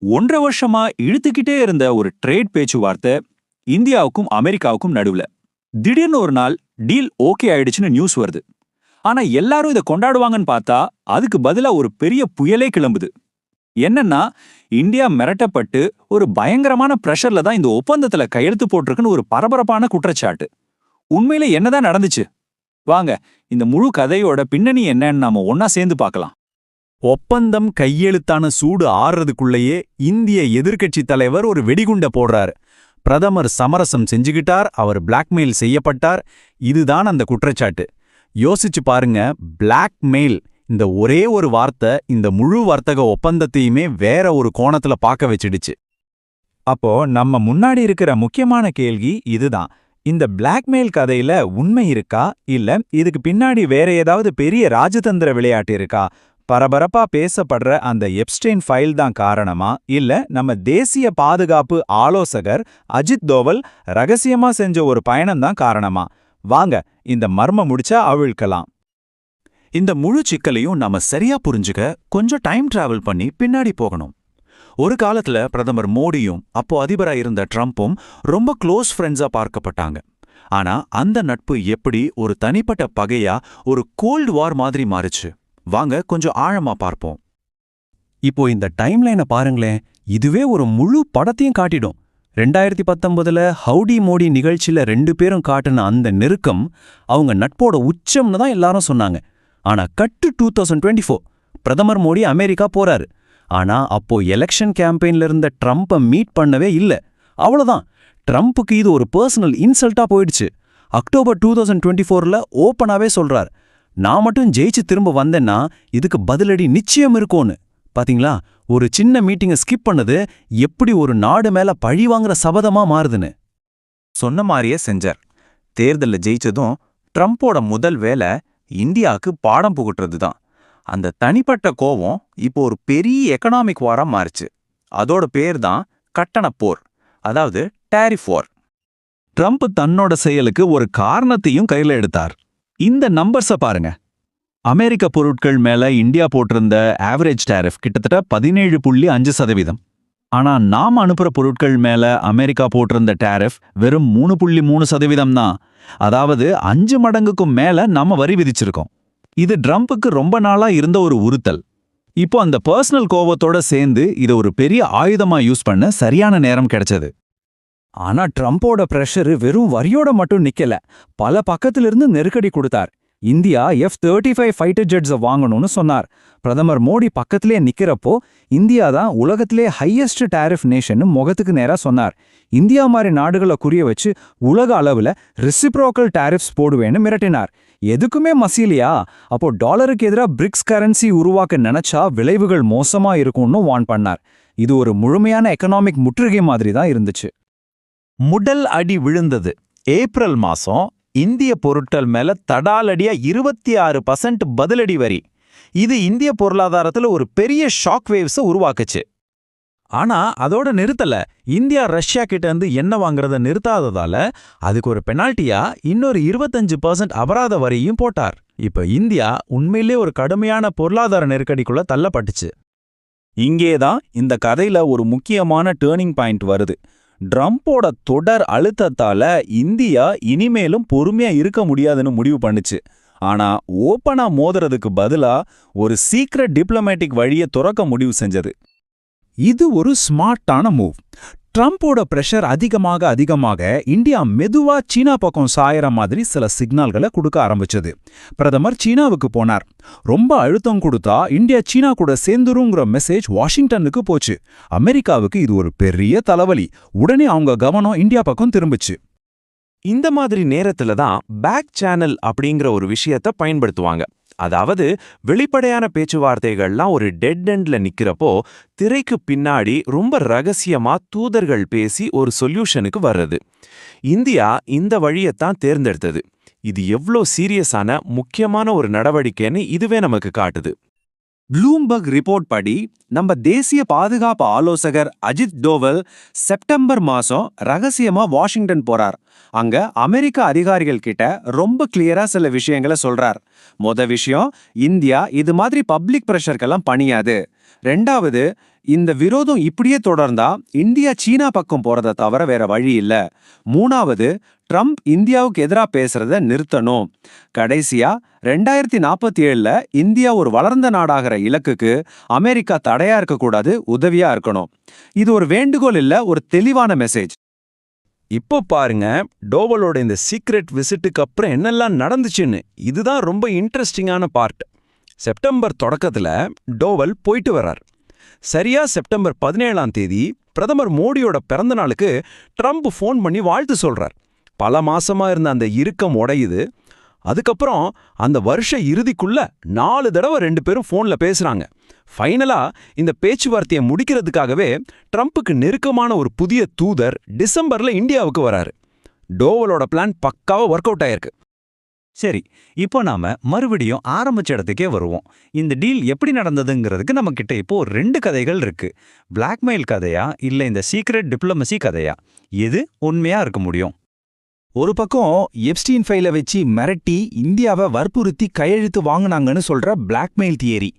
1.5 வருஷமா இழுத்துக்கிட்டே இருந்த ஒரு ட்ரேட் பேச்சுவார்த்தை இந்தியாவுக்கும் அமெரிக்காவுக்கும் நடுவுல திடீர்னு ஒரு நாள் டீல் ஓகே ஆயிடுச்சுன்னு நியூஸ் வருது. ஆனா எல்லாரும் இதை கொண்டாடுவாங்கன்னு பார்த்தா அதுக்கு பதிலா ஒரு பெரிய புயலே கிளம்புது. என்னன்னா, இந்தியா மிரட்டப்பட்டு ஒரு பயங்கரமான பிரஷர்ல தான் இந்த ஒப்பந்தத்துல கையெழுத்து போட்டிருக்குன்னு ஒரு பரபரப்பான குற்றச்சாட்டு. உண்மையில என்னதான் நடந்துச்சு? வாங்க, இந்த முழு கதையோட பின்னணி என்னன்னு நாம ஒன்னா சேர்ந்து பார்க்கலாம். ஒப்பந்தம் கையெழுத்தான சூடு ஆறுறதுக்குள்ளேயே இந்திய எதிர்க்கட்சி தலைவர் ஒரு வெடிகுண்ட போடுறார். பிரதமர் சமரசம் செஞ்சுகிட்டார், அவர் பிளாக்மெயில் செய்யப்பட்டார். இதுதான் அந்த குற்றச்சாட்டு. யோசிச்சு பாருங்க, பிளாக்மெயில் இந்த ஒரே ஒரு வார்த்தை இந்த முழு வர்த்தக ஒப்பந்தத்தையுமே வேற ஒரு கோணத்துல பார்க்க வச்சிடுச்சு. அப்போ நம்ம முன்னாடி இருக்கிற முக்கியமான கேள்வி இதுதான். இந்த பிளாக்மெயில் கதையில உண்மை இருக்கா, இல்ல இதுக்கு பின்னாடி வேற ஏதாவது பெரிய ராஜதந்திர விளையாட்டு இருக்கா? பரபரப்பா பேசப்படுற அந்த எப்ஸ்டெயின் ஃபைல் தான் காரணமா, இல்ல நம்ம தேசிய பாதுகாப்பு ஆலோசகர் அஜித் தோவல் ரகசியமா செஞ்ச ஒரு பயணம்தான் காரணமா? வாங்க, இந்த மர்மம் முடிச்சா அவிழ்க்கலாம். இந்த முழு சிக்கலையும் நாம சரியா புரிஞ்சுக்க கொஞ்சம் டைம் டிராவல் பண்ணி பின்னாடி போகணும். ஒரு காலத்துல பிரதமர் மோடியும் அப்போ அதிபரா இருந்த ட்ரம்ப்பும் ரொம்ப க்ளோஸ் ஃப்ரெண்ட்ஸா பார்க்கப்பட்டாங்க. ஆனா அந்த நட்பு எப்படி ஒரு தனிப்பட்ட பகையா, ஒரு கோல்டு வார் மாதிரி மாறுச்சு? வாங்க கொஞ்சம் ஆழமா பார்ப்போம். இப்போ இந்த டைம்லைனை பாருங்களேன், இதுவே ஒரு முழு படத்தையும் காட்டிடும். 2019 ஹவுடி மோடி நிகழ்ச்சியில 2 பேரும் காட்டின அந்த நெருக்கம் அவங்க நட்போட உச்சம்னு தான் எல்லாரும் சொன்னாங்க. ஆனா கட்டு 2024 பிரதமர் மோடி அமெரிக்கா போறாரு. ஆனா அப்போ எலெக்ஷன் கேம்பெயின்ல இருந்த ட்ரம்ப்பை மீட் பண்ணவே இல்ல. அவ்வளவுதான், ட்ரம்ப்புக்கு இது ஒரு பர்சனல் இன்சல்ட்டா போயிடுச்சு. அக்டோபர் 2024ல ஓப்பனாவே சொல்றார், நான் மட்டும் ஜெயிச்சு திரும்ப வந்தேன்னா இதுக்கு பதிலடி நிச்சயம் இருக்கும்னு. பாத்தீங்களா, ஒரு சின்ன மீட்டிங்கை ஸ்கிப் பண்ணது எப்படி ஒரு நாடு மேல பழி வாங்குற சபதமா மாறுதுன்னு. சொன்ன மாதிரியே செஞ்சார். தேர்தல்ல ஜெயிச்சதும் ட்ரம்ப்போட முதல் வேலை இந்தியாவுக்கு பாடம் புகட்டுறது தான். அந்த தனிப்பட்ட கோவம் இப்போ ஒரு பெரிய எக்கனாமிக் வாரா மாறுச்சு. அதோட பேர் தான் கட்டணப் போர், அதாவது டாரிஃப் வார். ட்ரம்ப் தன்னோட செயலுக்கு ஒரு காரணத்தையும் கையில எடுத்தார். இந்த நம்பர்ஸ பாருங்க. அமெரிக்க பொருட்கள் மேல இந்தியா போட்டிருந்த ஆவரேஜ் டாரிஃப் கிட்டத்தட்ட 17.5%. ஆனா நாம அனுப்புற பொருட்கள் மேல அமெரிக்கா போட்டிருந்த டாரிஃப் வெறும் 3.3% தான். அதாவது 5 மடங்குக்கும் மேல நாம வரி விதிச்சிருக்கோம். இது ட்ரம்புக்கு ரொம்ப நாளா இருந்த ஒரு உறுத்தல். இப்போ அந்த பர்சனல் கோவத்தோட சேர்ந்து இதை ஒரு பெரிய ஆயுதமா யூஸ் பண்ண சரியான நேரம் கிடைச்சது. ஆனா ட்ரம்ப்போட பிரஷர் வெறும் வரியோட மட்டும் நிக்கல, பல பக்கத்திலிருந்து நெருக்கடி கொடுத்தார். இந்தியா F-35 ஃபைட்டர் ஜெட்ஸை வாங்கணும்னு சொன்னார். பிரதமர் மோடி பக்கத்திலே நிக்கிறப்போ இந்தியா தான் உலகத்திலே ஹையஸ்ட் டாரிஃப் நேஷன் முகத்துக்கு நேரா சொன்னார். இந்தியா மாதிரி நாடுகளை குறிய வச்சு உலக அளவுல ரெசிப்ரோக்கல் டாரிஃப்ஸ் போடுவேன்னு மிரட்டினார். எதுக்குமே மசீலியா? அப்போ டாலருக்கு எதிராக பிரிக்ஸ் கரன்சி உருவாக்க நினைச்சா விளைவுகள் மோசமா இருக்கும்னு வார்ன் பண்ணார். இது ஒரு முழுமையான எக்கனாமிக் முற்றுகை மாதிரி தான் இருந்துச்சு. முதல் அடி விழுந்தது ஏப்ரல் மாசம். இந்திய பொருட்கள் மேல தடாலடியா 26% பதிலடி வரி. இது இந்திய பொருளாதாரத்துல ஒரு பெரிய ஷாக் வேவ்ஸை உருவாக்குச்சு. ஆனா அதோட நிறுத்தல. இந்தியா ரஷ்யா கிட்ட இருந்து எண்ணெய் வாங்குறத நிறுத்தாததால அதுக்கு ஒரு பெனால்ட்டியா இன்னொரு 25% அபராத வரியும் போட்டார். இப்ப இந்தியா உண்மையிலே ஒரு கடுமையான பொருளாதார நெருக்கடிக்குள்ள தள்ளப்பட்டுச்சு. இங்கேதான் இந்த கதையில ஒரு முக்கியமான டேர்னிங் பாயிண்ட் வருது. ட்ரம்போட தொடர் அழுத்தத்தால இந்தியா இனிமேலும் பொறுமையா இருக்க முடியாதுன்னு முடிவு பண்ணுச்சு. ஆனா ஓப்பனா மோதுறதுக்கு பதிலா ஒரு சீக்ரெட் டிப்ளமேட்டிக் வழியை துறக்க முடிவு செஞ்சது. இது ஒரு ஸ்மார்ட்டான மூவ். ட்ரம்ப்போட பிரஷர் அதிகமாக இந்தியா மெதுவா சீனா பக்கம் சாயற மாதிரி சில சிக்னல்களை கொடுக்க ஆரம்பிச்சது. பிரதமர் சீனாவுக்கு போனார். ரொம்ப அழுத்தம் கொடுத்தா இந்தியா சீனா கூட சேர்ந்துருங்கிற மெசேஜ் வாஷிங்டனுக்கு போச்சு. அமெரிக்காவுக்கு இது ஒரு பெரிய தலைவலி. உடனே அவங்க கவனம் இந்தியா பக்கம் திரும்பிச்சு. இந்த மாதிரி நேரத்துல தான் பேக் சேனல் அப்படிங்கிற ஒரு விஷயத்தை பயன்படுத்துவாங்க. அதாவது வெளிப்படையான பேச்சுவார்த்தைகள்லாம் ஒரு டெட் எண்ட்ல நிக்கிறப்போ திரைக்கு பின்னாடி ரொம்ப ரகசியமா தூதர்கள் பேசி ஒரு சொல்யூஷனுக்கு வர்றது. இந்தியா இந்த வழியைத்தான் தேர்ந்தெடுத்தது. இது எவ்வளோ சீரியஸான முக்கியமான ஒரு நடவடிக்கைன்னு இதுவே நமக்கு காட்டுது. ப்ளூம்பர்க் ரிப்போர்ட் படி நம்ம தேசிய பாதுகாப்பு ஆலோசகர் அஜித் டோவல் செப்டம்பர் மாசம் ரகசியமா வாஷிங்டன் போறார். அங்க அமெரிக்க அதிகாரிகள் கிட்ட ரொம்ப கிளியரா சில விஷயங்களை சொல்றார். விஷயம், இந்தியா இது மாதிரி பப்ளிக் பிரஷருக்கெல்லாம் பணியாது. ரெண்டாவது, இந்த விரோதம் இப்படியே தொடர்ந்தா இந்தியா சீனா பக்கம் போறத தவிர வேற வழி இல்ல. மூணாவது, ட்ரம்ப் இந்தியாவுக்கு எதிரா பேசுறத நிறுத்தணும். கடைசியா 2047ல இந்தியா ஒரு வளர்ந்த நாடாகிற இலக்குக்கு அமெரிக்கா தடையா இருக்கக்கூடாது, உதவியா இருக்கணும். இது ஒரு வேண்டுகோள் இல்ல, ஒரு தெளிவான மெசேஜ். இப்போ பாருங்க, டோவலோட இந்த சீக்ரெட் விசிட்டுக்கு அப்புறம் என்னெல்லாம் நடந்துச்சுன்னு. இதுதான் ரொம்ப இன்ட்ரெஸ்டிங்கான பார்ட். செப்டம்பர் தொடக்கத்துல டோவல் போயிட்டு வர்றார். சரியா செப்டம்பர் 17ஆம் தேதி பிரதமர் மோடியோட பிறந்த நாளுக்கு ட்ரம்ப் ஃபோன் பண்ணி வாழ்த்து சொல்றார். பல மாசமா இருந்த அந்த இறுக்கம் உடையுது. அதுக்கப்புறம் அந்த வருஷ இறுதிக்குள்ள 4 தடவை 2 பேரும் ஃபோன்ல பேசுறாங்க. ஃபைனலா இந்த பேச்சுவார்த்தையை முடிக்கிறதுக்காகவே ட்ரம்ப்புக்கு நெருக்கமான ஒரு புதிய தூதர் டிசம்பர்ல இந்தியாவுக்கு வராரு. டோவலோட பிளான் பக்காவா ஒர்க் அவுட் ஆயிருக்கு. சரி, இப்போ நாம மறுபடியும் ஆரம்பிச்ச இடத்துக்கே வருவோம். இந்த டீல் எப்படி நடந்ததுங்கிறதுக்கு நம்ம கிட்ட இப்போ 2 கதைகள் இருக்கு. பிளாக்மெயில் கதையா இல்ல இந்த சீக்ரெட் டிப்ளமசி கதையா? எது உண்மையா இருக்க முடியும்? ஒரு பக்கம் எப்ஸ்டீன் ஃபைல வச்சு மிரட்டி இந்தியாவை வற்புறுத்தி கையெழுத்து வாங்குனாங்கன்னு சொல்ற பிளாக்மெயில் தியரி.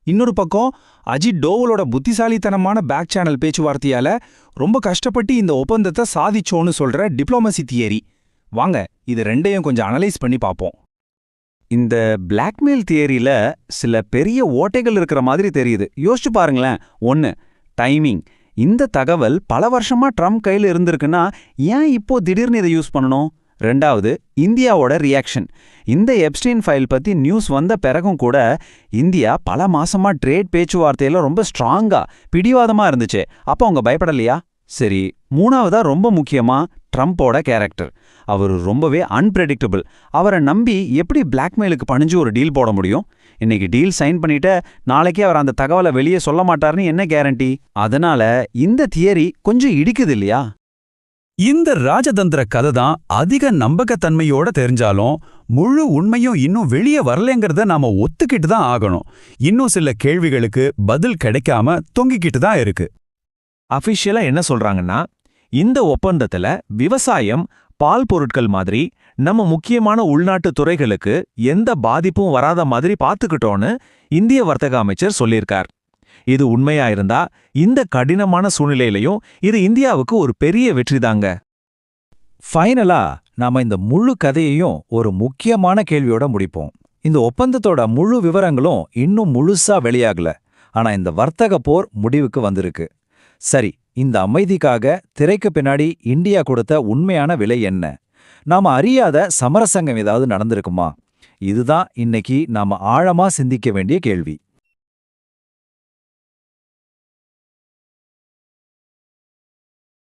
இன்னொரு பக்கம் அஜித் டோவலோட புத்திசாலித்தனமான பேக் சேனல் பேச்சுவார்த்தையால ரொம்ப கஷ்டப்பட்டு இந்த ஒப்பந்தத்தை சாதிச்சோன்னு சொல்ற டிப்ளமசி தியரி. வாங்க இது ரெண்டையும் கொஞ்சம் அனலைஸ் பண்ணி பார்ப்போம். இந்த பிளாக்மெயில் தியரியில சில பெரிய ஓட்டைகள் இருக்கிற மாதிரி தெரியுது. யோசிச்சு பாருங்களேன். 1, டைமிங். இந்த தகவல் பல வருஷமா ட்ரம்ப் கையில் இருந்திருக்குன்னா ஏன் இப்போ திடீர்னு இதை யூஸ் பண்ணணும்? 2வது, இந்தியாவோட ரியாக்ஷன். இந்த எப்ஸ்டீன் ஃபைல் பத்தி நியூஸ் வந்த பிறகும் கூட இந்தியா பல மாசமா ட்ரேட் பேச்சுவார்த்தையில ரொம்ப ஸ்ட்ராங்கா பிடிவாதமா இருந்துச்சு. அப்போ அவங்க பயப்படலையா? சரி, 3வதா ரொம்ப முக்கியமா ட்ரம்போட கேரக்டர். அவர் ரொம்பவே அன்பிரெடிக்டபிள். அவரை நம்பி எப்படி பிளாக்மெயிலுக்கு பணிஞ்சு ஒரு டீல் போட முடியும்? இன்னைக்கு டீல் சைன் பண்ணிட்டு நாளைக்கே அவர் அந்த தகவலை வெளியே சொல்ல மாட்டார்னு என்ன கேரண்டி? அதனால இந்த தியரி கொஞ்சம் இடிக்குது இல்லையா? இந்த ராஜதந்திர கதை தான் அதிக நம்பகத்தன்மையோட தெரிஞ்சாலும் முழு உண்மையும் இன்னும் வெளியே வரலங்கிறத நாம ஒத்துக்கிட்டு தான் ஆகணும். இன்னும் சில கேள்விகளுக்கு பதில் கிடைக்காம தொங்கிக்கிட்டு தான் இருக்கு. அஃபிஷியலா என்ன சொல்றாங்கன்னா, இந்த ஒப்பந்தத்துல விவசாயம், பால் பொருட்கள் மாதிரி நம்ம முக்கியமான உள்நாட்டு துறைகளுக்கு எந்த பாதிப்பும் வராத மாதிரி பார்த்துக்கிட்டோன்னு இந்திய வர்த்தக அமைச்சர் சொல்லியிருக்கார். இது உண்மையா இருந்தா இந்த கடினமான சூழ்நிலையிலையும் இது இந்தியாவுக்கு ஒரு பெரிய வெற்றிதாங்க. ஃபைனலா நாம இந்த முழு கதையையும் ஒரு முக்கியமான கேள்வியோட முடிப்போம். இந்த ஒப்பந்தத்தோட முழு விவரங்களும் இன்னும் முழுசா வெளியாகல. ஆனா இந்த வர்த்தக போர் முடிவுக்கு வந்திருக்கு. சரி, இந்த அமைதிக்காக திரைக்கு பின்னாடி இந்தியா கொடுத்த உண்மையான விலை என்ன? நாம அறியாத சமரசங்கம் ஏதாவது நடந்திருக்குமா? இதுதான் இன்னைக்கு நாம ஆழமா சிந்திக்க வேண்டிய கேள்வி.